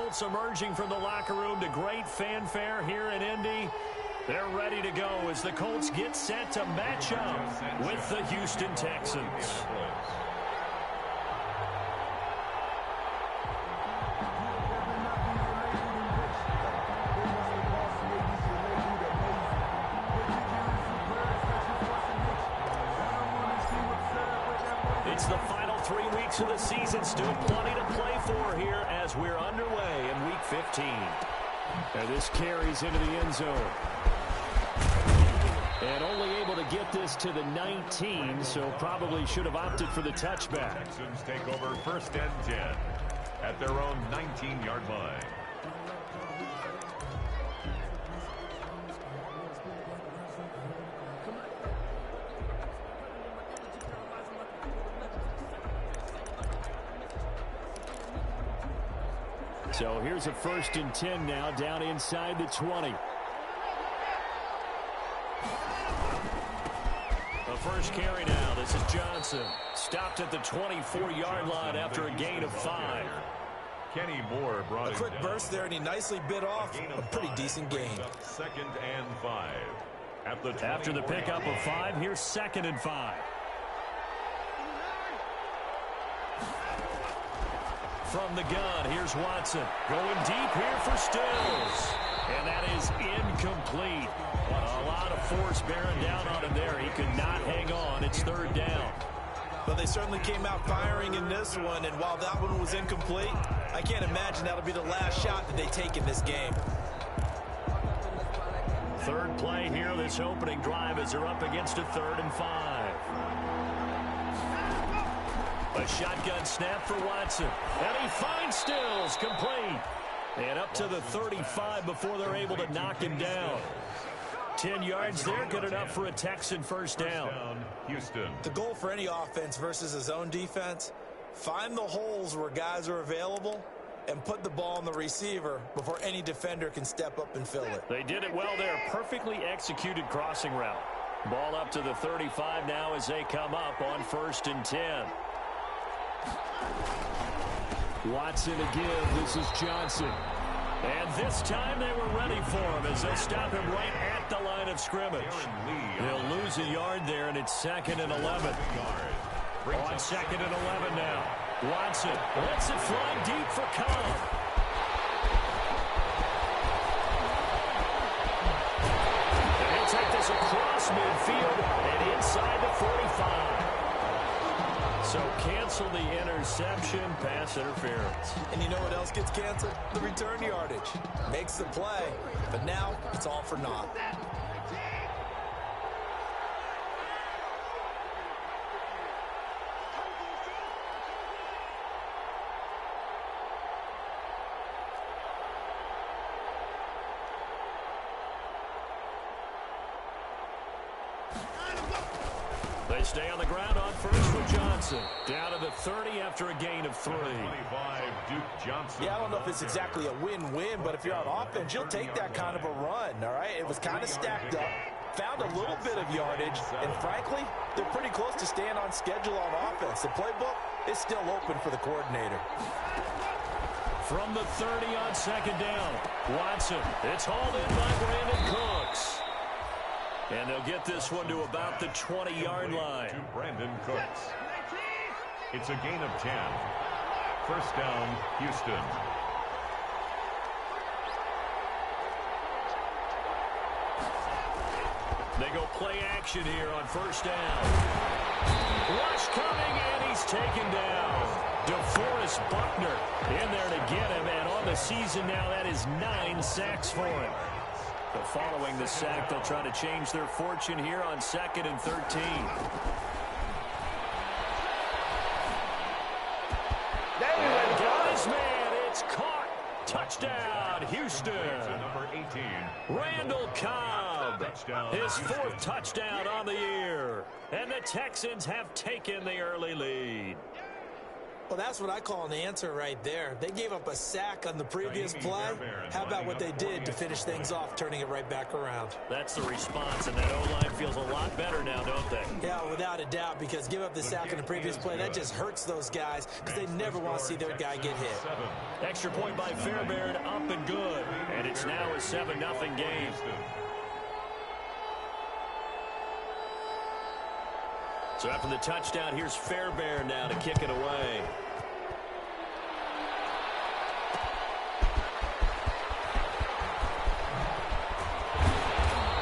Colts emerging from the locker room to great fanfare here in Indy. They're ready to go as the Colts get set to match up with the Houston Texans. It's the final 3 weeks of the season. Still plenty to play for here as we're underway in Week 15. And this carries into the end zone. And only able to get this to the 19, so probably should have opted for the touchback. Texans take over 1st and 10 at their own 19-yard line. So here's a 1st and 10 now, down inside the 20. The first carry now. This is Johnson. Stopped at the 24-yard line after a gain of 5. Kenny Moore brought a quick burst there, and he nicely bit off a pretty decent gain. 2nd and 5. After the pickup of 5, here's 2nd and 5. From the gun, here's Watson. Going deep here for Stills. And that is incomplete. A lot of force bearing down on him there. He could not hang on. It's 3rd down. But they certainly came out firing in this one, and while that one was incomplete, I can't imagine that'll be the last shot that they take in this game. 3rd play here, this opening drive, as they're up against a 3rd and 5. A shotgun snap for Watson. And he finds Stills, complete. And up to the 35 before they're able to knock him down. 10 yards there, good enough for a Texan 1st down. Houston. The goal for any offense versus a zone defense, find the holes where guys are available and put the ball on the receiver before any defender can step up and fill it. They did it well there. Perfectly executed crossing route. Ball up to the 35 now as they come up on 1st and 10. Watson again. This is Johnson. And this time they were ready for him as they stop him right at the line of scrimmage. They'll lose a yard there, and it's 2nd and 11. On 2nd and 11 now. Watson lets it fly deep for Cobb. And he'll take this across midfield and inside the 45. So cancel the interception, pass interference. And you know what else gets canceled? The return yardage. Makes the play, but now it's all for naught. They stay on the ground on 1st for Johnson. Down to the 30 after a gain of 3. 25, Duke Johnson. Yeah, I don't know if it's exactly a win-win, but if you're on offense, you'll take that kind of a run, all right? It was kind of stacked up, found a little bit of yardage, and frankly, they're pretty close to staying on schedule on offense. The playbook is still open for the coordinator. From the 30 on 2nd down, Watson. It's hauled in by Brandon Cooks. And they'll get this one to about the 20-yard line. To Brandon Cooks. It's a gain of 10. 1st down, Houston. They go play action here on 1st down. Rush coming, and he's taken down. DeForest Buckner in there to get him, and on the season now, that is 9 sacks for him. But following the sack, they'll try to change their fortune here on 2nd and 13. And got his man. It's caught. Touchdown, Houston. Number 18. Randall Cobb. His 4th touchdown on the year. And the Texans have taken the early lead. Well, that's what I call an answer right there. They gave up a sack on the previous play. How about what they did to finish things off, turning it right back around? That's the response, and that O-line feels a lot better now, don't they? Yeah, without a doubt, because give up the sack on the previous play, that just hurts those guys because they never want to see their guy get hit. Extra point by Fairbairn, up and good. And it's now a 7-0 game. So after the touchdown, here's Fairbairn now to kick it away.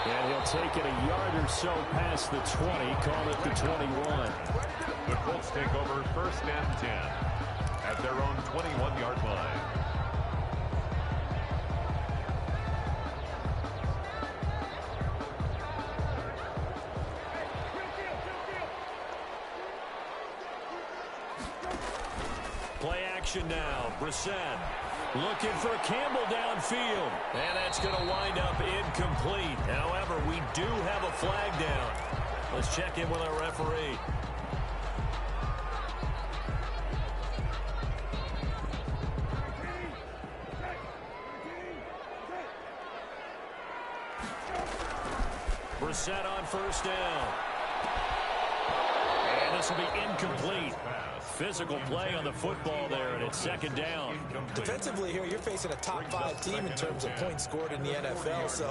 And he'll take it a yard or so past the 20, call it the 21. The Colts take over 1st and 10 at their own 21-yard line. Play action now. Brissett looking for Campbell downfield. And that's going to wind up incomplete. However, we do have a flag down. Let's check in with our referee. Brissett on 1st down. And this will be incomplete. Physical play on the football there, and it's 2nd down. Defensively here, you're facing a top 5 team in terms of points scored in the NFL, so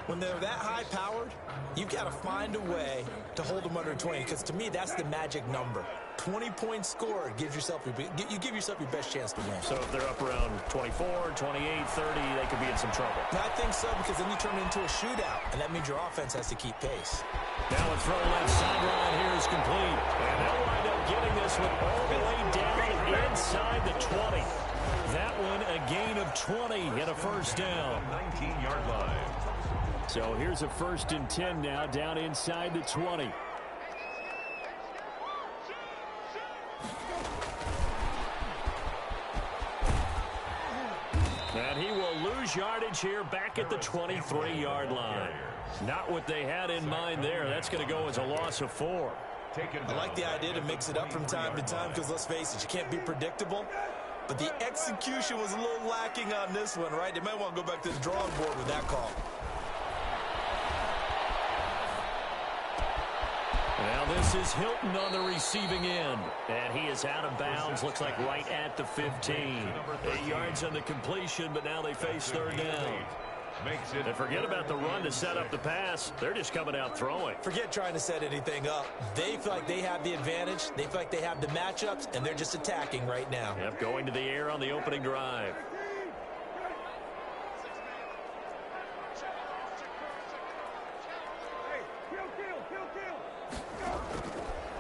when they're that high-powered, you've got to find a way to hold them under 20, because to me, that's the magic number. 20 points scored, you give yourself your best chance to win. So if they're up around 24, 28, 30, they could be in some trouble. I think so, because then you turn it into a shootout, and that means your offense has to keep pace. Now a throw left sideline here is complete. And they'll wind up getting this one all the way down inside the 20. That one a gain of 20 and a 1st down. 19-yard line. So here's a 1st and 10 now down inside the 20. And he will lose yardage here back at the 23-yard line. Not what they had in mind there. That's going to go as a loss of 4. I like the idea to mix it up from time to time because, let's face it, you can't be predictable. But the execution was a little lacking on this one, right? They might want to go back to the drawing board with that call. Now this is Hilton on the receiving end. And he is out of bounds, looks like right at the 15. 8 yards on the completion, but now they face 3rd down. And forget about the run to set up the pass. They're just coming out throwing. Forget trying to set anything up. They feel like they have the advantage. They feel like they have the matchups, and they're just attacking right now. Yep, going to the air on the opening drive.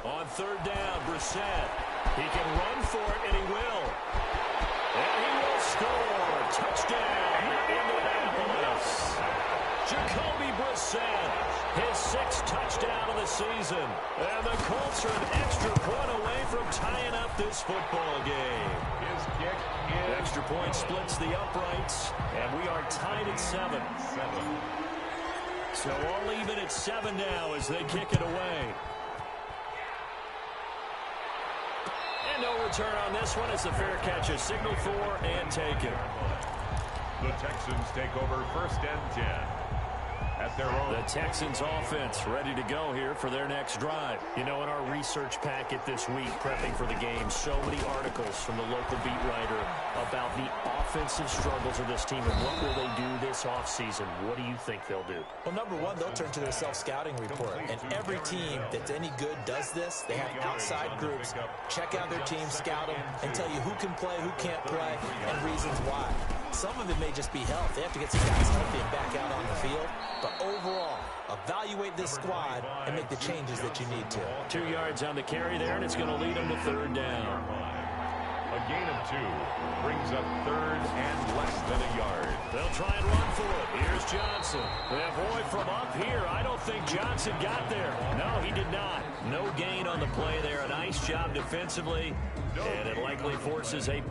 On 3rd down, Brissett. He can run for it, and he will. And he will score. Touchdown, Indianapolis. Jacoby Brissett, his 6th touchdown of the season. And the Colts are an extra point away from tying up this football game. His kick is Extra point splits the uprights, and we are tied at 7. So all even at 7 now as they kick it away. And no return on this one. It's a fair catch, a signal for, and taken. The Texans take over 1st and 10 at their own. The Texans offense ready to go here for their next drive. You know, in our research packet this week, prepping for the game, so many articles from the local beat writer about the offensive struggles of this team and what will they do this offseason. What do you think they'll do? Well, number one, they'll turn to their self-scouting report. And every team that's any good does this. They have outside groups. Check out their team, scout them, and tell you who can play, who can't play, and reasons why. Some of it may just be health. They have to get some guys healthy and back out on the field. But overall, evaluate this squad and make the changes that you need to. 2 yards on the carry there, and it's going to lead them to 3rd down. A gain of 2 brings up 3rd and less than a yard. They'll try and run for it. Here's Johnson. Yeah, boy, from up here, I don't think Johnson got there. No, he did not. No gain on the play there. A nice job defensively, and it likely forces a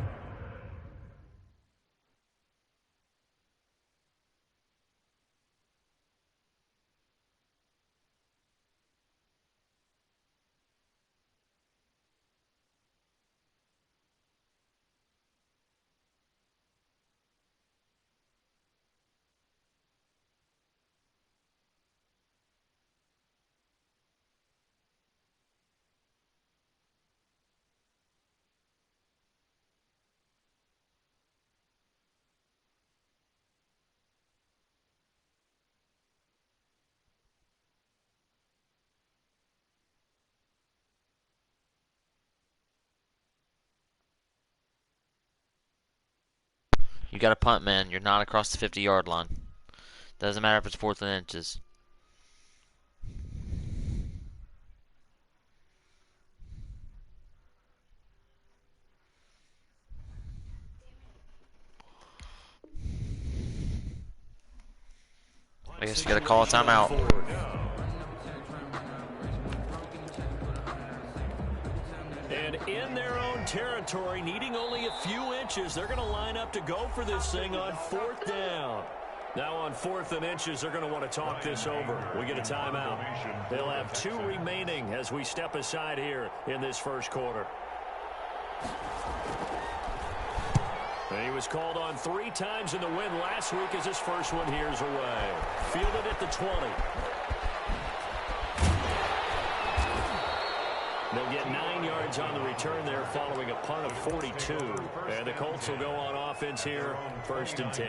You got to punt, man. You're not across the 50-yard line. Doesn't matter if it's 4th and inches. I guess you got to call a timeout. And in their own territory, needing only a few inches, they're going to line up to go for this thing on 4th down. Now on 4th and inches, they're going to want to talk this over. We get a timeout. They'll have 2 remaining as we step aside here in this first quarter. He was called on 3 times in the win last week as his first one here's away. Fielded at the 20. They'll get 9 yards on the return there following a punt of 42. And the Colts will go on offense here, 1st and 10.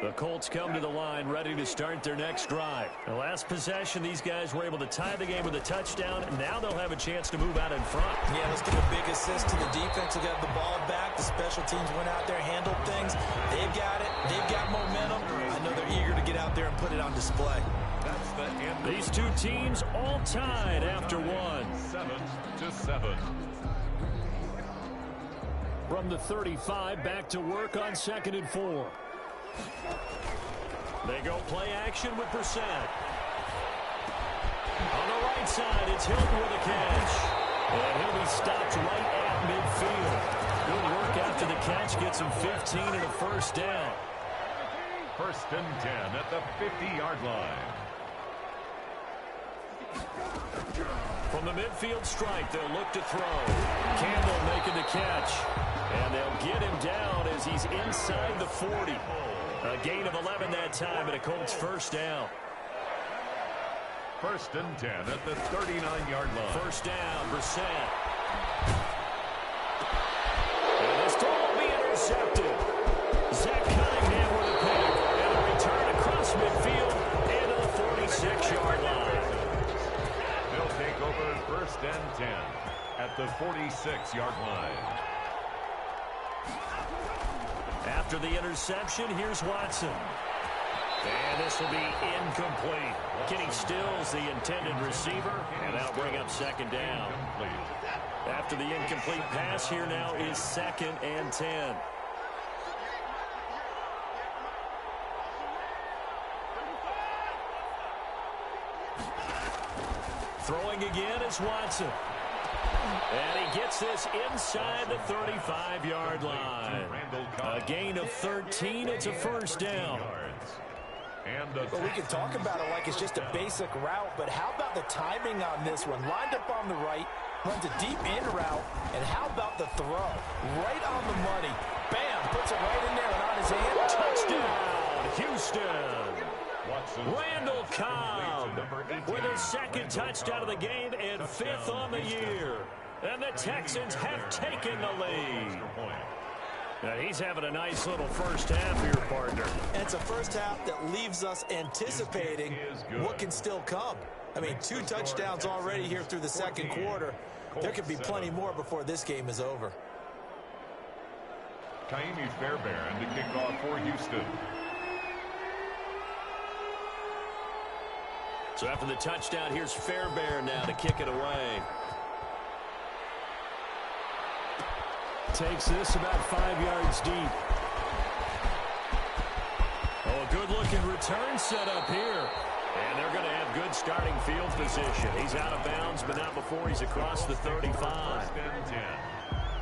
The Colts come to the line ready to start their next drive. The last possession, these guys were able to tie the game with a touchdown, and now they'll have a chance to move out in front. Yeah, let's give a big assist to the defense who got the ball back. The special teams went out there, handled things. They've got it. They've got momentum. I know they're eager to get out there and put it on display. That's the end. These 2 teams all tied after 1. 7-7. From the 35, back to work on 2nd and 4. They go play action with Brissett. On the right side, it's Hilton with a catch. And he'll be stopped right at midfield. Good work after the catch. Gets him 15 and a 1st down. 1st and 10 at the 50-yard line. From the midfield strike, they'll look to throw. Campbell making the catch. And they'll get him down as he's inside the 40. A gain of 11 that time, and a Colts 1st down. 1st and 10 at the 39-yard line. 1st down, Brissett. And this throw will be intercepted. Zach Cunningham with a pick. And a return across midfield and to the 46-yard line. They'll take over 1st and 10 at the 46-yard line. After the interception, here's Watson. And this will be incomplete. Kenny Stills, the intended receiver, and that'll bring up 2nd down. After the incomplete pass, here now is 2nd and 10. Throwing again is Watson. And he gets this inside the 35-yard line. A gain of 13. It's a 1st down. Well, we can talk about it like it's just a basic route, but how about the timing on this one? Lined up on the right, runs a deep in route, and how about the throw? Right on the money. Bam! Puts it right in there and on his hand. Touchdown, Houston. Randall Cobb with his 2nd touchdown of the game and 5th on the year. And the Texans have taken the lead. Now he's having a nice little 1st half here, partner. And it's a 1st half that leaves us anticipating what can still come. I mean, 2 touchdowns already here through the 2nd quarter. There could be plenty more before this game is over. Kaimi Fairbairn to kick off for Houston. So after the touchdown, here's Fairbairn now to kick it away. Takes this about 5 yards deep. Oh, a good-looking return set up here. And they're going to have good starting field position. He's out of bounds, but not before he's across the 35. 1st and 10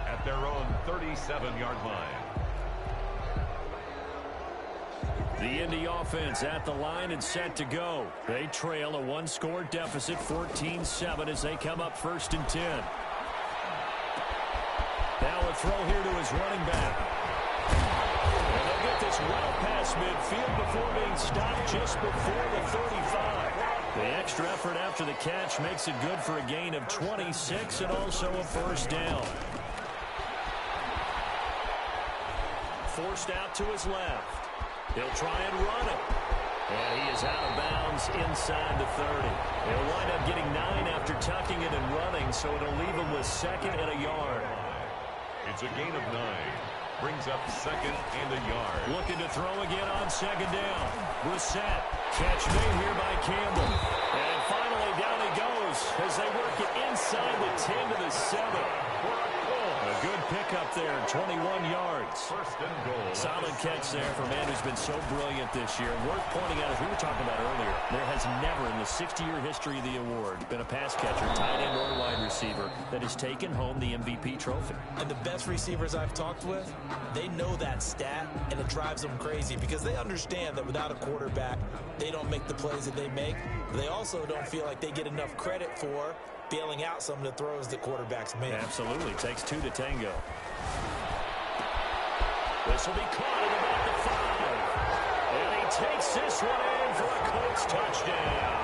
at their own 37-yard line. The Indy offense at the line and set to go. They trail a 1-score deficit, 14-7, as they come up 1st and 10. Now a throw here to his running back. And they'll get this well past midfield before being stopped just before the 35. The extra effort after the catch makes it good for a gain of 26 and also a 1st down. Forced out to his left. He'll try and run it. And he is out of bounds inside the 30. He'll wind up getting 9 after tucking it and running, so it'll leave him with 2nd and a yard. It's a gain of 9. Brings up 2nd and a yard. Looking to throw again on 2nd down. Brissett. Catch made here by Campbell. And finally down he goes as they work it inside the 10 to the 7. A good pickup there, 21 yards. 1st and goal. Solid catch there for a man who's been so brilliant this year. Worth pointing out, as we were talking about earlier, there has never in the 60-year history of the award been a pass catcher, tight end, or wide receiver that has taken home the MVP trophy. And the best receivers I've talked with, they know that stat, and it drives them crazy because they understand that without a quarterback, they don't make the plays that they make. They also don't feel like they get enough credit for bailing out some of the throws that quarterbacks make. Absolutely. Takes 2 to tango. This will be caught at about the 5. And he takes this one in for a Colts touchdown.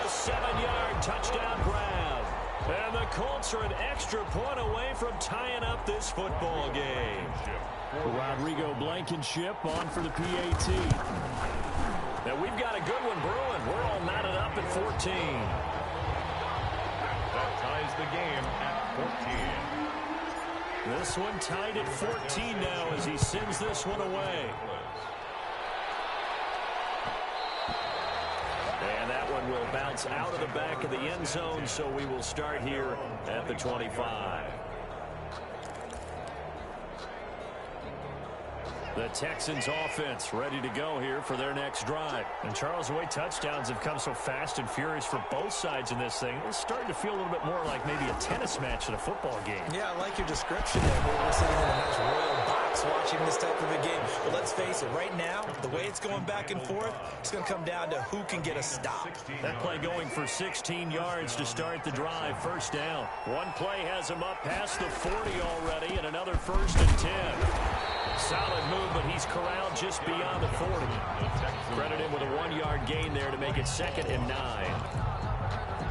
A 7-yard touchdown grab. And the Colts are an extra point away from tying up this football game. Rodrigo Blankenship on for the PAT. Now we've got a good one brewing. We're all knotted up at 14. That ties the game at 14. This one tied at 14 now as he sends this one away. And that one will bounce out of the back of the end zone, so we will start here at the 25. The Texans offense ready to go here for their next drive. And Charles, the way touchdowns have come so fast and furious for both sides in this thing, it's starting to feel a little bit more like maybe a tennis match than a football game. Yeah, I like your description there. We're sitting in a nice royal box watching this type of a game. But let's face it, right now, the way it's going back and forth, it's going to come down to who can get a stop. That play going for 16 yards to start the drive. 1st down. One play has him up past the 40 already, and another 1st and 10. Solid move, but he's corralled just beyond the 40. Credit him with a 1-yard gain there to make it 2nd and 9.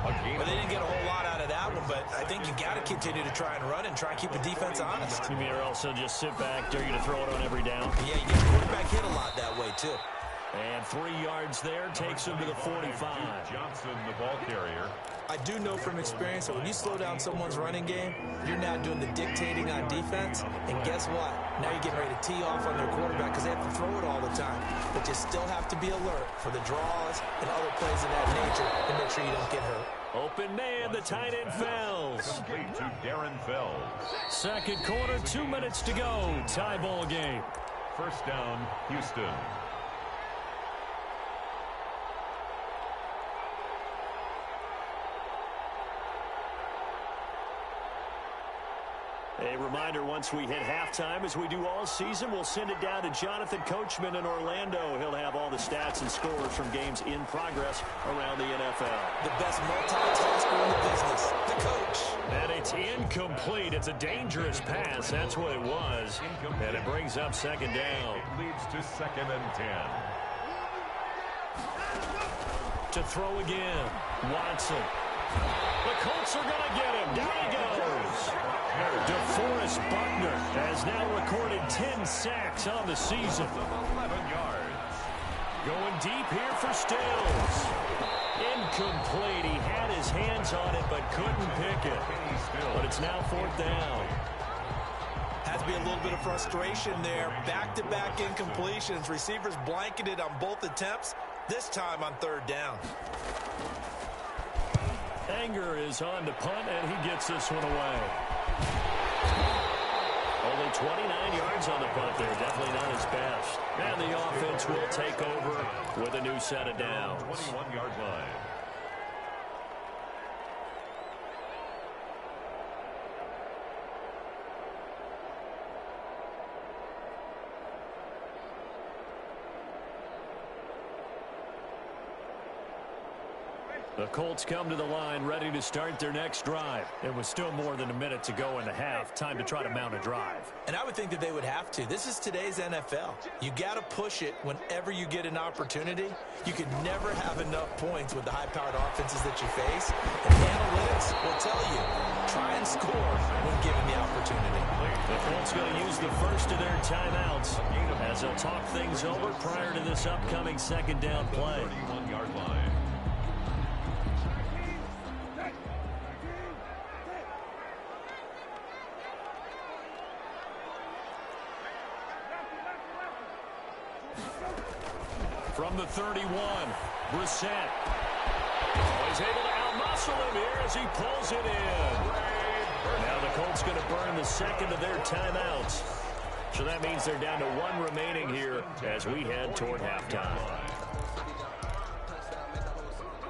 Well, they didn't get a whole lot out of that one, but I think you got to continue to try and run and try and keep the defense honest. You mean or also just sit back, dare you to throw it on every down? Yeah, you get the quarterback hit a lot that way, too. And 3 yards there takes him to the 45. Johnson, the ball carrier. I do know from experience that when you slow down someone's running game, you're now doing the dictating on defense. And guess what? Now you're getting ready to tee off on their quarterback because they have to throw it all the time. But you still have to be alert for the draws and other plays of that nature to make sure you don't get hurt. Open man, the tight end Fells. Complete to Darren Fells. 2nd quarter, 2 minutes to go. Tie ball game. 1st down, Houston. A reminder, once we hit halftime, as we do all season, we'll send it down to Jonathan Coachman in Orlando. He'll have all the stats and scores from games in progress around the NFL. The best multitasker in the business, the coach. And it's incomplete. It's a dangerous pass. That's what it was. And it brings up 2nd down. It leads to 2nd and 10. To throw again, Watson. The Colts are going to get him. Down he goes. DeForest Buckner has now recorded 10 sacks on the season. 11 yards. Going deep here for Stills. Incomplete. He had his hands on it but couldn't pick it. But it's now 4th down. Has to be a little bit of frustration there. Back-to-back incompletions. Receivers blanketed on both attempts, this time on 3rd down. Anger is on to punt, and he gets this one away. Only 29 yards on the punt there. Definitely not his best. And the offense will take over with a new set of downs. 21-yard line. The Colts come to the line ready to start their next drive. It was still more than a minute to go in the half. Time to try to mount a drive. And I would think that they would have to. This is today's NFL. You got to push it whenever you get an opportunity. You can never have enough points with the high-powered offenses that you face. And the analytics will tell you, try and score when given the opportunity. The Colts going to use the first of their timeouts as they'll talk things over prior to this upcoming second down play. 31-yard line. From the 31, Brissett. Oh, he's able to outmuscle him here as he pulls it in. Now the Colts going to burn the second of their timeouts. So that means they're down to one remaining here as we head toward halftime.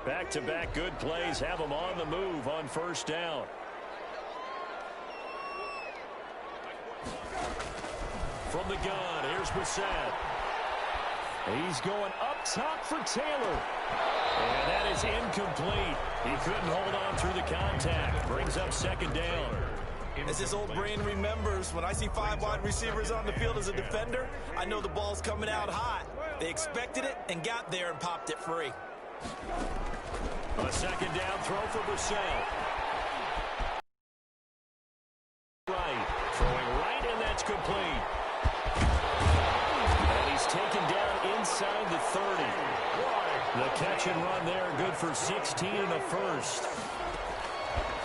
Back-to-back good plays have them on the move on first down. From the gun, here's Brissett. He's going up top for Taylor. And that is incomplete. He couldn't hold on through the contact. Brings up second down. As this old brain remembers, when I see 5 wide receivers on the field as a defender, I know the ball's coming out hot. They expected it and got there and popped it free. A second down throw for Brissett. Right. Throwing right, and that's complete. And he's taken down inside the 30. The catch and run there, good for 16 and a first.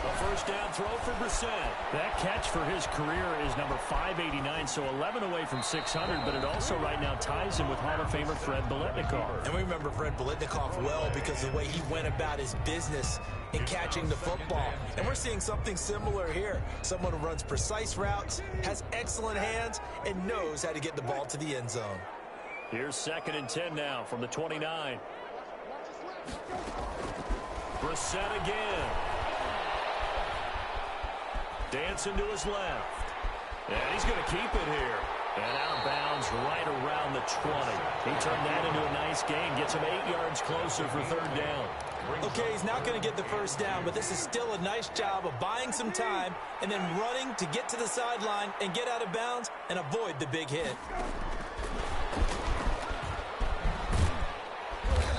A first down throw for Brissett. That catch for his career is number 589, so 11 away from 600, but it also right now ties him with Hall of Famer Fred Biletnikoff. And we remember Fred Biletnikoff well because of the way he went about his business in catching the football. And we're seeing something similar here. Someone who runs precise routes, has excellent hands, and knows how to get the ball to the end zone. Here's second and 10 now from the 29. Brissett again. Dancing to his left. And he's going to keep it here. And out of bounds right around the 20. He turned that into a nice gain. Gets him 8 yards closer for third down. Okay, he's not going to get the first down, but this is still a nice job of buying some time and then running to get to the sideline and get out of bounds and avoid the big hit.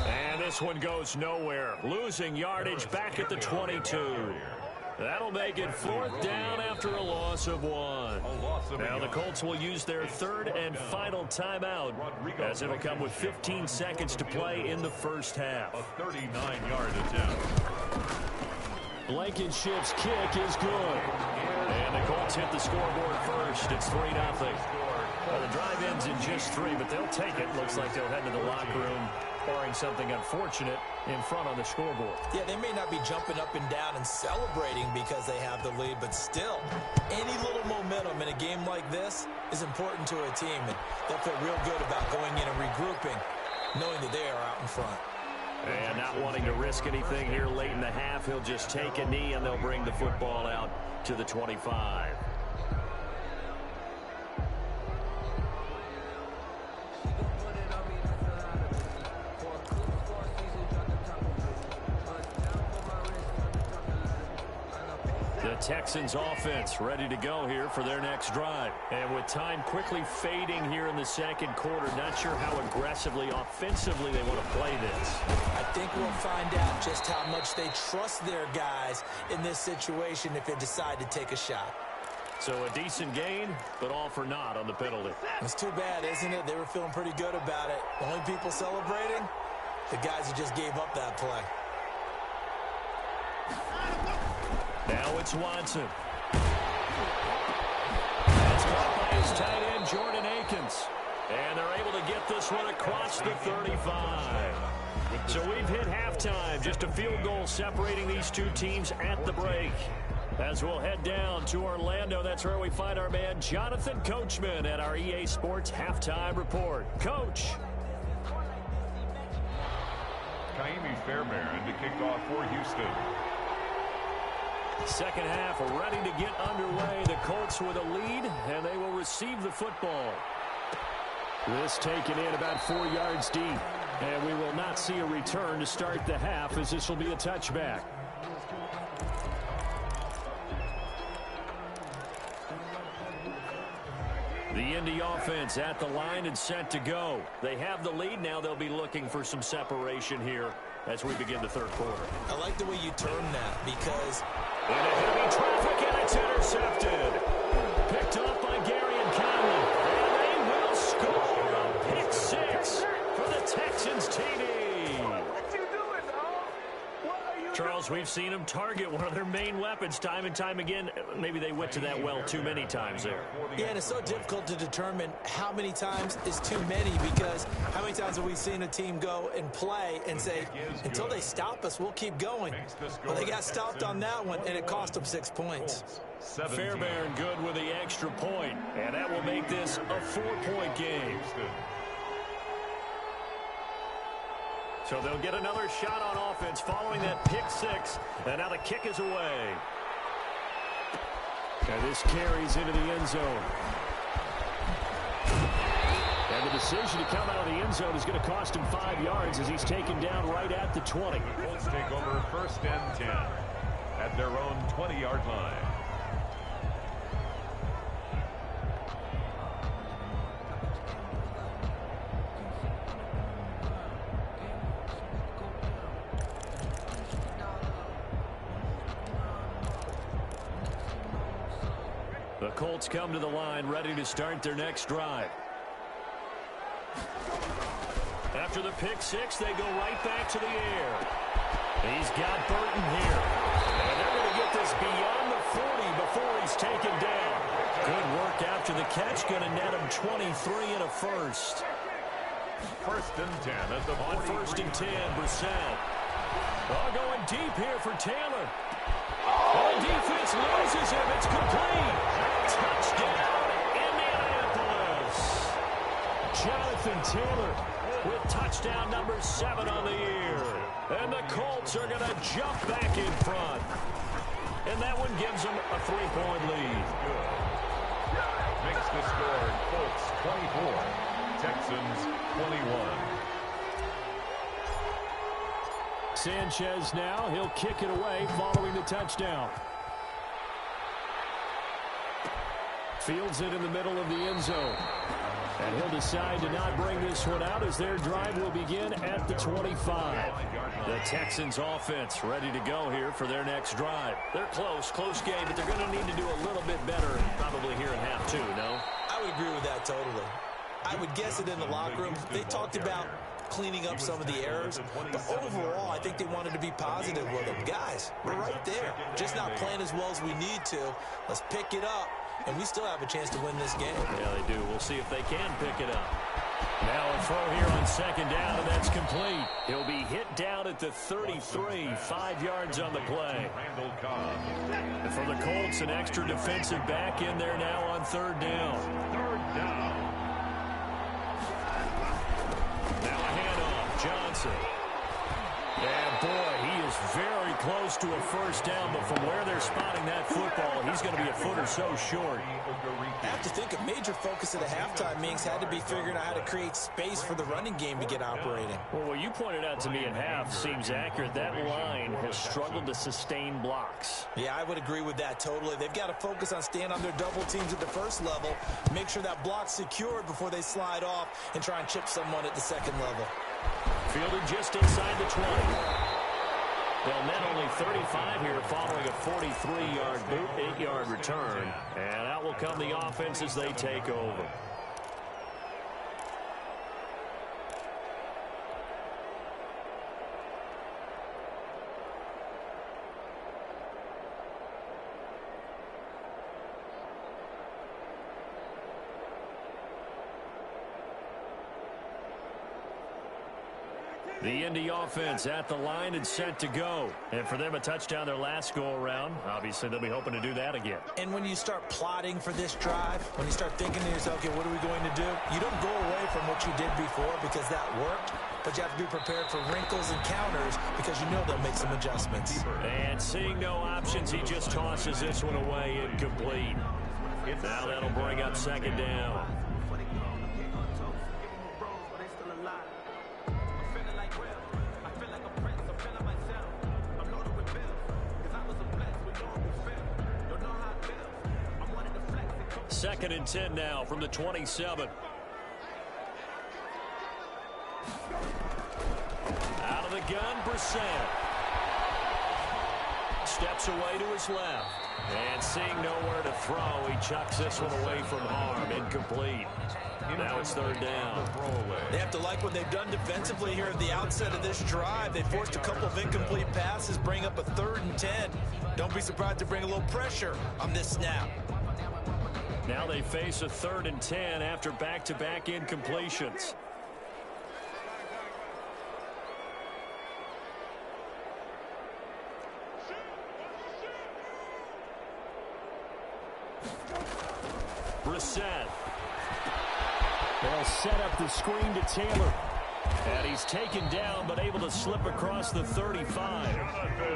And this one goes nowhere. Losing yardage back at the 22. That'll make it fourth down after a loss of 1. Now the Colts will use their third and final timeout as it'll come with 15 seconds to play in the first half. A 39-yard attempt. Blankenship's kick is good. And the Colts hit the scoreboard first. It's 3-0. Well, the drive ends in just 3, but they'll take it. Looks like they'll head to the locker room, barring something unfortunate in front on the scoreboard. Yeah, they may not be jumping up and down and celebrating because they have the lead, but still, any little momentum in a game like this is important to a team, and they'll feel real good about going in and regrouping, knowing that they are out in front. And not wanting to risk anything here late in the half, he'll just take a knee, and they'll bring the football out to the 25. The Texans offense ready to go here for their next drive. And with time quickly fading here in the second quarter, not sure how aggressively, offensively they want to play this. I think we'll find out just how much they trust their guys in this situation if they decide to take a shot. So a decent gain, but all for naught on the penalty. It's too bad, isn't it? They were feeling pretty good about it. The only people celebrating, the guys who just gave up that play. Now it's Watson. That's caught by his tight end, Jordan Akins. And they're able to get this one across the 35. So we've hit halftime. Just a field goal separating these two teams at the break. As we'll head down to Orlando, that's where we find our man Jonathan Coachman at our EA Sports Halftime Report. Coach. Kaimi Fairbairn to kick off for Houston. Second half ready to get underway. The Colts with a lead, and they will receive the football. This taken in about 4 yards deep. And we will not see a return to start the half, as this will be a touchback. The Indy offense at the line and set to go. They have the lead. Now they'll be looking for some separation here as we begin the third quarter. I like the way you term that, because in a heavy traffic, and it's intercepted. Picked off by Gary and Conley. And they will score a pick six for the Texans TD. Charles, we've seen them target one of their main weapons time and time again. Maybe they went to that well too many times there. Yeah, and it's so difficult to determine how many times is too many, because how many times have we seen a team go and play and say, until they stop us, we'll keep going. Well, they got stopped on that one, and it cost them 6 points. Fairbairn good with the extra point, and that will make this a 4-point game. So they'll get another shot on offense following that pick six. And now the kick is away. And this carries into the end zone. And the decision to come out of the end zone is going to cost him 5 yards as he's taken down right at the 20. Colts take over 1st and 10 at their own 20-yard line. The Colts come to the line ready to start their next drive. After the pick six, they go right back to the air. He's got Burton here. And they're going to get this beyond the 40 before he's taken down. Good work after the catch. Going to net him 23 and a first. 1st and 10 at the 40. On 1st and 10, Brissett. Going deep here for Taylor. The defense loses him. It's complete. Touchdown, Indianapolis. Jonathan Taylor with touchdown number 7 on the year. And the Colts are going to jump back in front. And that one gives them a 3-point lead. Good. Makes the score Colts 24, Texans 21. Sanchez now. He'll kick it away following the touchdown. Fields it in the middle of the end zone. And he'll decide to not bring this one out as their drive will begin at the 25. The Texans offense ready to go here for their next drive. They're close game, but they're going to need to do a little bit better probably here in half two, no? I would agree with that totally. I would guess it in the locker room. They talked about cleaning up some of the errors, but overall, I think they wanted to be positive with them. Guys, we're right there. Just not playing as well as we need to. Let's pick it up, and we still have a chance to win this game. Yeah, they do. We'll see if they can pick it up. Now a throw here on 2nd down, and that's complete. He'll be hit down at the 33, 5 yards on the play. And for the Colts, an extra defensive back in there now on 3rd down. 3rd down. Now a handoff, Johnson. And boy, he is very close to a 1st down, but from where they're spotting that football, he's going to be a foot or so short. I have to think a major focus of the halftime meetings had to be figuring out how to create space for the running game to get operating. Well, what you pointed out to me at half seems accurate. That line has struggled to sustain blocks. Yeah, I would agree with that totally. They've got to focus on staying on their double teams at the 1st level, make sure that block's secured before they slide off and try and chip someone at the 2nd level. Fielded just inside the 20. They'll net only 35 here following a 43-yard boot, 8-yard return. And out will come the offense as they take over. The Indy offense at the line and set to go. And for them, a touchdown their last go-around. Obviously, they'll be hoping to do that again. And when you start plotting for this drive, when you start thinking to yourself, okay, what are we going to do? You don't go away from what you did before because that worked, but you have to be prepared for wrinkles and counters because you know they'll make some adjustments. And seeing no options, he just tosses this one away incomplete. Now that'll bring up 2nd down. 2nd and 10 now from the 27. Out of the gun, Brissett. Steps away to his left. And seeing nowhere to throw, he chucks this one away from harm. Incomplete. Now it's 3rd down. They have to like what they've done defensively here at the outset of this drive. They forced a couple of incomplete passes, bring up a 3rd and 10. Don't be surprised to bring a little pressure on this snap. Now they face a 3rd and 10 after back-to-back incompletions. Brissett. They'll set up the screen to Taylor. And he's taken down, but able to slip across the 35.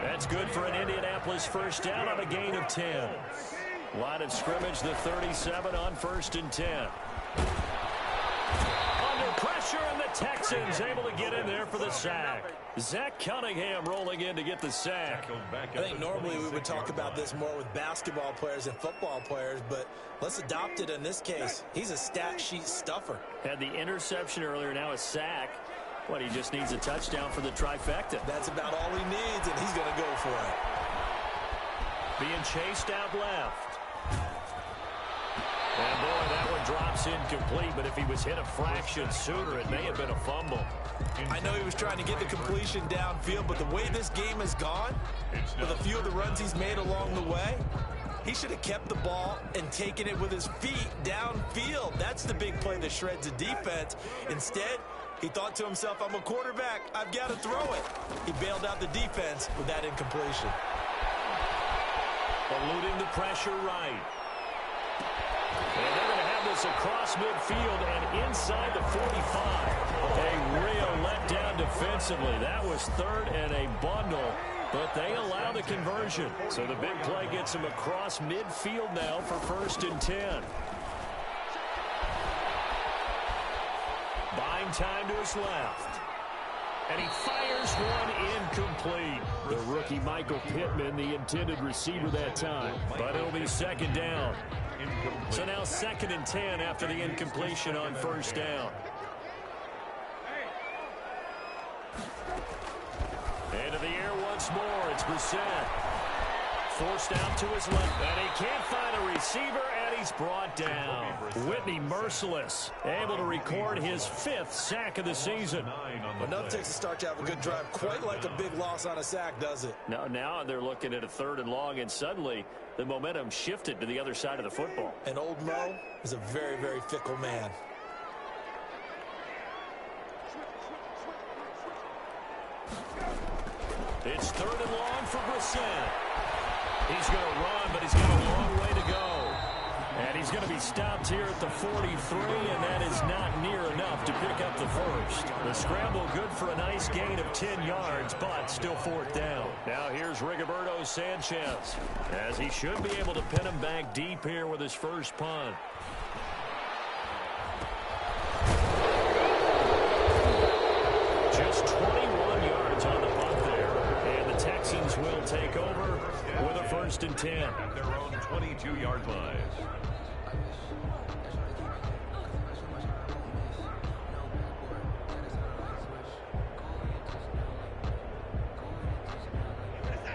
That's good for an Indianapolis 1st down on a gain of 10. Line of scrimmage, the 37 on 1st and 10. Under pressure, and the Texans able to get in there for the sack. Zach Cunningham rolling in to get the sack. I think normally we would talk about this more with basketball players and football players, but let's adopt it in this case. He's a stat sheet stuffer. Had the interception earlier, now a sack. What, he just needs a touchdown for the trifecta. That's about all he needs, and he's going to go for it. Being chased out left. And boy, that one drops incomplete, but if he was hit a fraction sooner, it may have been a fumble. I know he was trying to get the completion downfield, but the way this game has gone, with a few of the runs he's made along the way, he should have kept the ball and taken it with his feet downfield. That's the big play that shreds a defense. Instead, he thought to himself, I'm a quarterback, I've got to throw it. He bailed out the defense with that incompletion. Eluding the pressure right. And they're going to have this across midfield and inside the 45. A real letdown defensively. That was 3rd and a bundle, but they allow the conversion. So the big play gets him across midfield now for 1st and 10. Buying time to his left. And he fires one incomplete. The rookie Michael Pittman, the intended receiver that time. But it'll be 2nd down. So now 2nd and 10 after the incompletion on 1st down. Into the air once more. It's Brissett. Forced out to his left. And he can't find a receiver, and he's brought down. Whitney merciless. Able to record his 5th sack of the season. Enough takes a start to have a good drive. Quite like a big loss on a sack, does it? Now they're looking at a 3rd and long, and suddenly the momentum shifted to the other side of the football. And old Mo is a very, very fickle man. It's 3rd and long for Brissett. He's going to run, but he's got a long way to go. And he's going to be stopped here at the 43, and that is not near enough to pick up the 1st. The scramble good for a nice gain of 10 yards, but still 4th down. Now here's Rigoberto Sanchez, as he should be able to pin him back deep here with his first punt. Just 21 yards on the punt there. And the Texans will take over with a 1st and 10. At their own 22-yard line.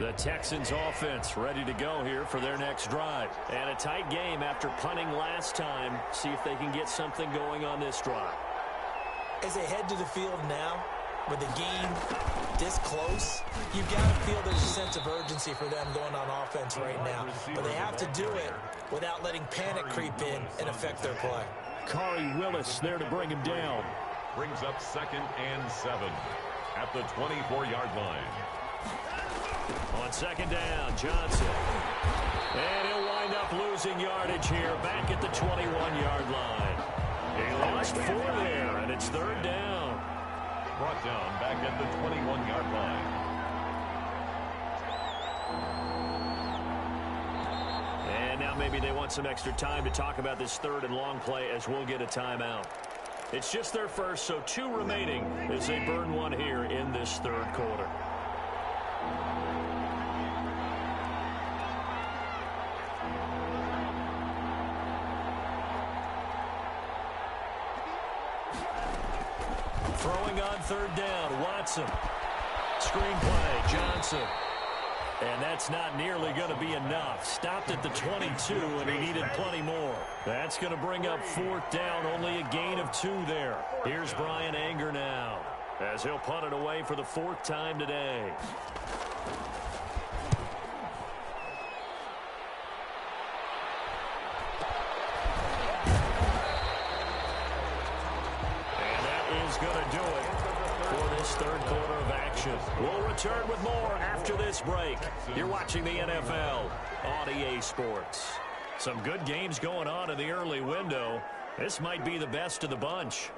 The Texans offense ready to go here for their next drive. And a tight game after punting last time. See if they can get something going on this drive. As they head to the field now, with the game this close, you've got to feel there's a sense of urgency for them going on offense right now. But they have to do it without letting panic creep in and affect their play. Khari Willis there to bring him down. Brings up 2nd and 7 at the 24-yard line. On 2nd down, Johnson. And he'll wind up losing yardage here back at the 21-yard line. He lost 4 there, and it's 3rd down. Brought down back at the 21-yard line. And now maybe they want some extra time to talk about this 3rd and long play as we'll get a timeout. It's just their first, so 2 remaining as they burn one here in this 3rd quarter. Throwing on third down, Watson. Screenplay, Johnson. And that's not nearly going to be enough. Stopped at the 22, and he needed plenty more. That's going to bring up fourth down, only a gain of 2 there. Here's Brian Anger now, as he'll punt it away for the 4th time today. And that is going to do it for this third quarter of action. We'll return with more after this break. You're watching the NFL on EA Sports. Some good games going on in the early window. This might be the best of the bunch.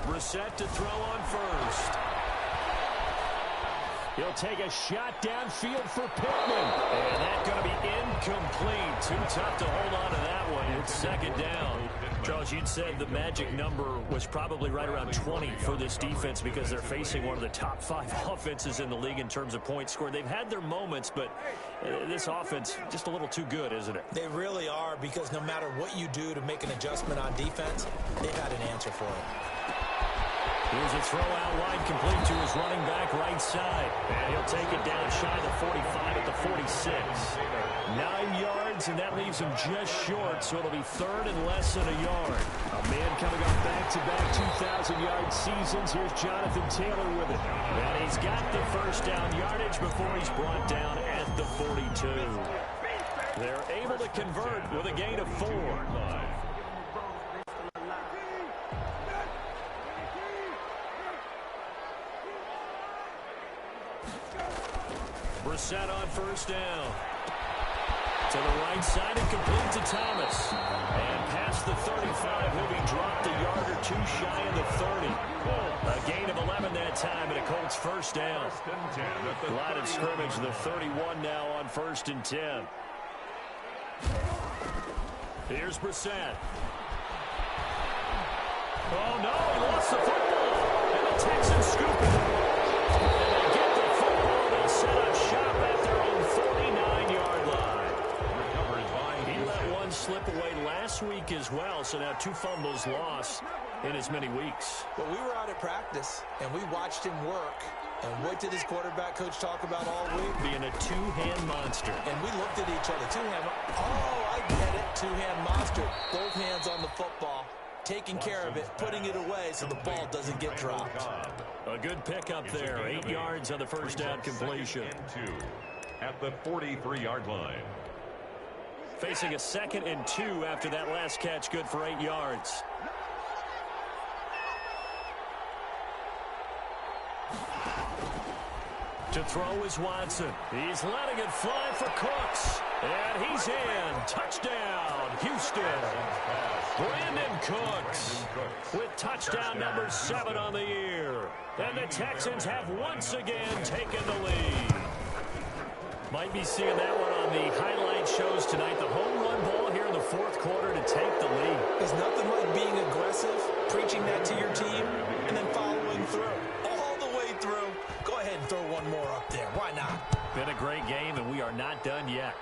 Brissett to throw on first. He'll take a shot downfield for Pittman. And that's going to be incomplete. Too tough to hold on to that one. It's second down. Charles, you'd said the magic number was probably right around 20 for this defense because they're facing one of the top 5 offenses in the league in terms of points scored. They've had their moments, but this offense just a little too good, isn't it? They really are, because no matter what you do to make an adjustment on defense, they've had an answer for it. Here's a throw out wide, complete to his running back right side. And he'll take it down shy of the 45 at the 46. 9 yards, and that leaves him just short, so it'll be third and less than a yard. A man coming off back-to-back 2,000-yard seasons. Here's Jonathan Taylor with it. And he's got the first down yardage before he's brought down at the 42. They're able to convert with a gain of 4. Brissett on first down. To the right side and complete to Thomas. And past the 35, he'll be dropped a yard or 2 shy of the 30. A gain of 11 that time, and a Colts first down. Line of scrimmage, the 31 now on 1st and 10. Here's Brissett. Oh, no, he lost the football. And the Texans scoop it. And they get the football. They'll set up shop at their own 49-yard line. He let one slip away last week as well, so now 2 fumbles lost in as many weeks. Well, we were out at practice, and we watched him work. And what did his quarterback coach talk about all week? Being a 2-hand monster. And we looked at each other. 2-hand. Oh, I get it. 2-hand monster. Both hands on the football. Taking care of it, putting it away so the ball doesn't get dropped. A good pickup there. 8 yards on the first down completion. At the 43-yard line. Facing a 2nd and 2 after that last catch, good for 8 yards. To throw is Watson. He's letting it fly for Cooks. And he's in. Touchdown, Houston. Brandon Cooks with touchdown number 7 on the year. And the Texans have once again taken the lead. Might be seeing that one on the highlight shows tonight. The home run ball here in the 4th quarter to take the lead. There's nothing like being aggressive, preaching that to your team, and then following through. All the way through. Go ahead and throw one more up there. Why not? Been a great game, and we are not done yet.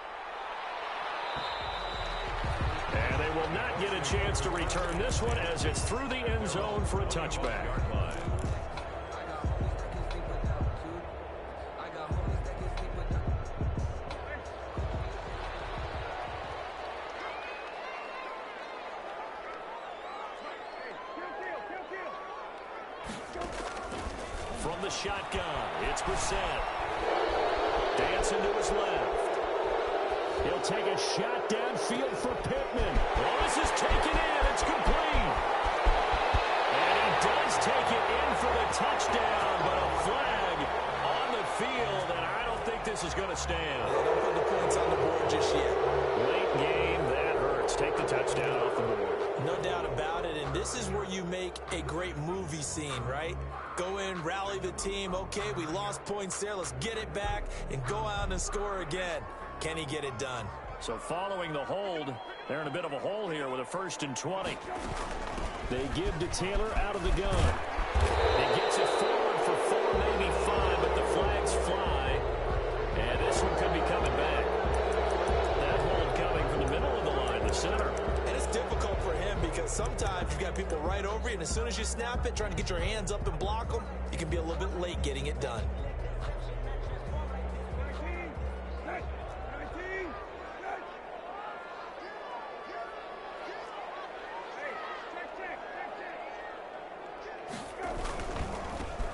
And they will not get a chance to return this one as it's through the end zone for a touchback. From the shotgun, it's Brissett. Dancing to his left. He'll take a shot downfield for Pittman. Oh, this is taken in. It's complete. And he does take it in for the touchdown, but a flag on the field, and I don't think this is going to stand. They don't put the points on the board just yet. Late game, that hurts. Take the touchdown off the board. No doubt about it, and this is where you make a great movie scene, right? Go in, rally the team. Okay, we lost points there. Let's get it back and go out and score again. Can he get it done? So following the hold, they're in a bit of a hole here with a 1st and 20. They give to Taylor out of the gun. He gets it forward for 4, maybe 5, but the flags fly. And this one could be coming back. That hold coming from the middle of the line, the center. And it's difficult for him because as soon as you snap it, trying to get your hands up and block them, you can be a little bit late getting it done.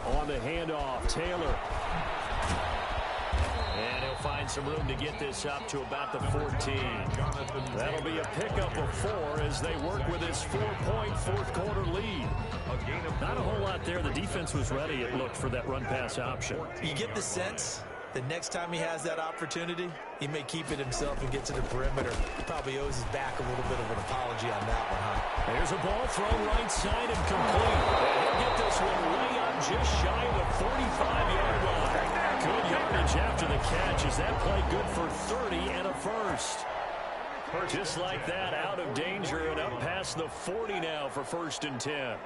On the handoff, Taylor. And he'll find some room to get this up to about the 14. That'll be a pickup of 4 as they work with this 4-point fourth-quarter lead. Not a whole lot there. The defense was ready, it looked, for that run-pass option. You get the sense that next time he has that opportunity, he may keep it himself and get to the perimeter. He probably owes his back a little bit of an apology on that one, huh? There's a ball thrown right side and complete. And he'll get this one way up just shy of the 45-yard line. Good yardage after the catch. Is that play good for 30 and a first? Just like that, out of danger and up past the 40 now for 1st and 10.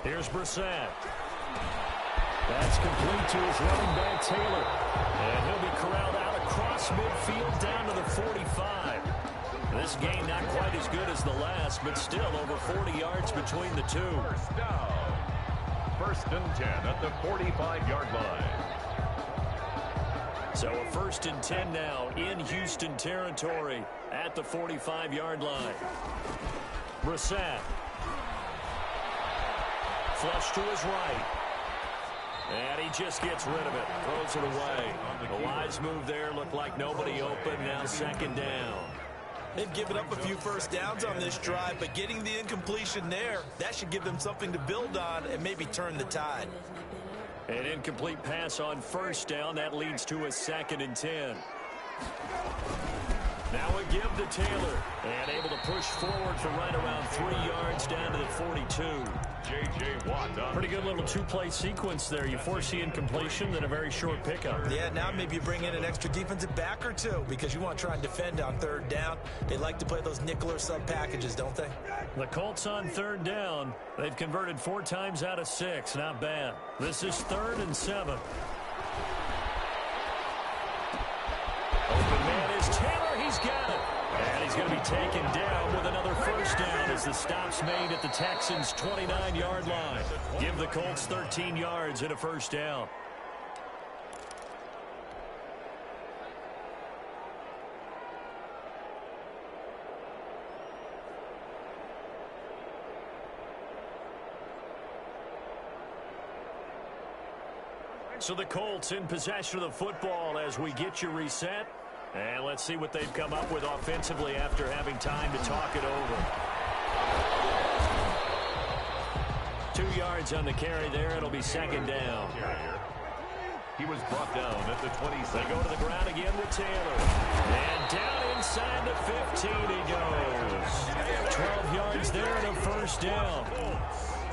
Here's Brissett. That's complete to his running back, Taylor. And he'll be corralled out across midfield down to the 45. This game not quite as good as the last, but still over 40 yards between the two. First down. 1st and 10 at the 45-yard line. So a 1st and 10 now in Houston territory at the 45-yard line. Brissett. Flush to his right. And he just gets rid of it. Throws it away. The wise move there. Looked like nobody open. Now 2nd down. They've given up a few first downs on this drive, but getting the incompletion there, that should give them something to build on and maybe turn the tide. An incomplete pass on 1st down. That leads to a 2nd and 10. Now a give to Taylor. And able to push forward for right around 3 yards down to the 42. J.J. Watt. Pretty good little two-play sequence there. You force the incompletion, then a very short pickup. Yeah, now maybe you bring in an extra defensive back or two because you want to try and defend on 3rd down. They like to play those nickel or sub packages, don't they? The Colts on 3rd down. They've converted 4 times out of 6. Not bad. This is 3rd and 7. Open man is Taylor. He's got it. And he's going to be taken down with another 1st down as the stop's made at the Texans' 29-yard line. Give the Colts 13 yards and a 1st down. So the Colts in possession of the football as we get you reset. And let's see what they've come up with offensively after having time to talk it over. 2 yards on the carry there. It'll be 2nd down. He was brought down at the 27. They go to the ground again with Taylor. And down inside the 15 he goes. 12 yards there and a 1st down.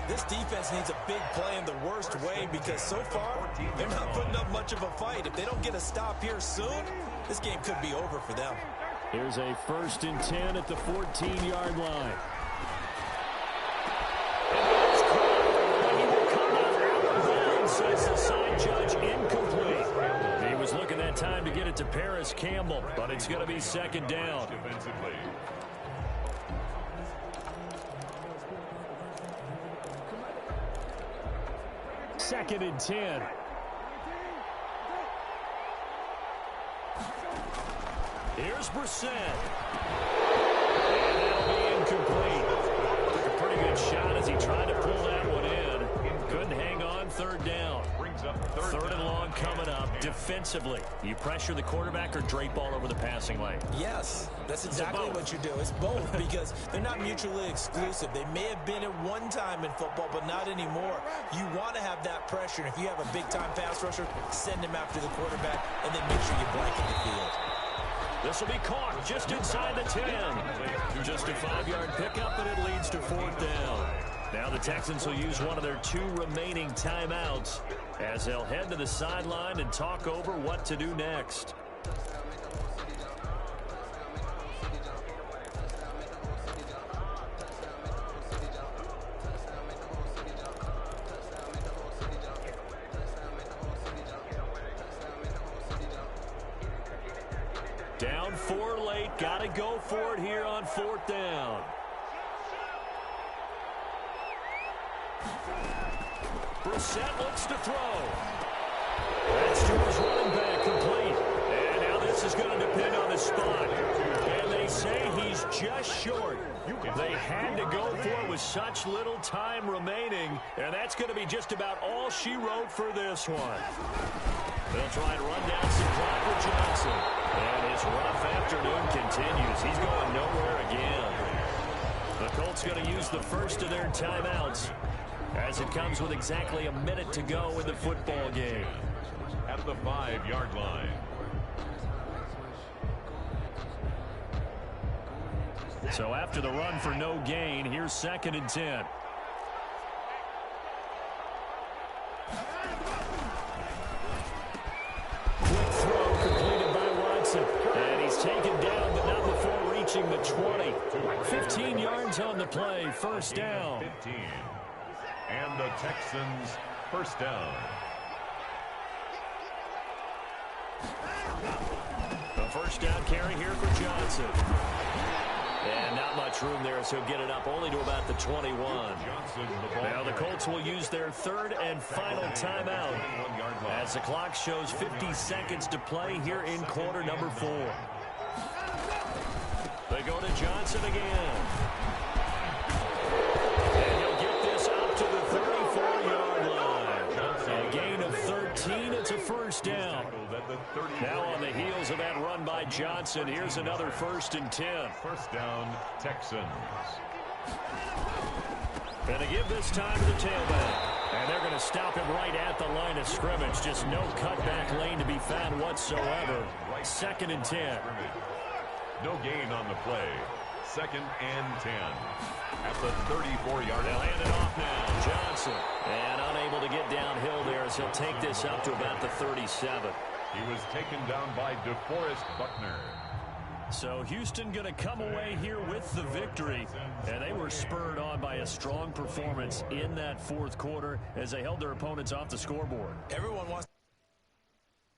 This defense needs a big play in the worst way because so far they're not putting up much of a fight. If they don't get a stop here soon, this game could be over for them. Here's a 1st and 10 at the 14-yard line. He will come out of bounds, says the side judge, incomplete. He was looking that time to get it to Paris Campbell, but it's going to be 2nd down. Defensively. 2nd and 10. Here's Brissett. And that'll be incomplete. Took a pretty good shot as he tried to pull that one in. Couldn't hang on. 3rd down. Brings up 3rd and long coming up. Defensively, you pressure the quarterback or drape all over the passing lane? Yes, that's exactly what you do. It's both because they're not mutually exclusive. They may have been at one time in football, but not anymore. You want to have that pressure. And if you have a big-time pass rusher, send him after the quarterback and then make sure you blanket the field. This will be caught just inside the 10. Just a 5-yard pickup, and it leads to 4th down. Now the Texans will use one of their 2 remaining timeouts as they'll head to the sideline and talk over what to do next. Down 4 late. Got to go for it here on 4th down. Brissett looks to throw. That's to his running back, complete. And now this is going to depend on the spot. And they say he's just short. They had to go for it with such little time remaining, and that's going to be just about all she wrote for this one. They'll try and run down some clock with Johnson. And his rough afternoon continues. He's going nowhere again. The Colts going to use the first of their timeouts as it comes with exactly a minute to go in the football game. At the 5-yard line. So after the run for no gain, here's 2nd and 10. Quick throw completed by Watson. And he's taken down, but not before reaching the 20. 15 yards on the play, first down. 15. And the Texans first down. The first down carry here for Johnson. And not much room there, so he'll get it up only to about the 21. Now the Colts will use their 3rd and final timeout as the clock shows 50 seconds to play here in quarter number 4. They go to Johnson again. And he'll get this up to the 34-yard line. A gain of 13. It's a first down. Now on the heels of that run by Johnson, here's another 1st and 10. First down, Texans. And they give this time to the tailback. And they're going to stop him right at the line of scrimmage. Just no cutback lane to be found whatsoever. 2nd and 10. No gain on the play. 2nd and 10. At the 34-yard line. They'll hand it off now. Johnson. And unable to get downhill there as he'll take this up to about the 37. He was taken down by DeForest Buckner. So Houston going to come away here with the victory. And they were spurred on by a strong performance in that 4th quarter as they held their opponents off the scoreboard. Everyone wants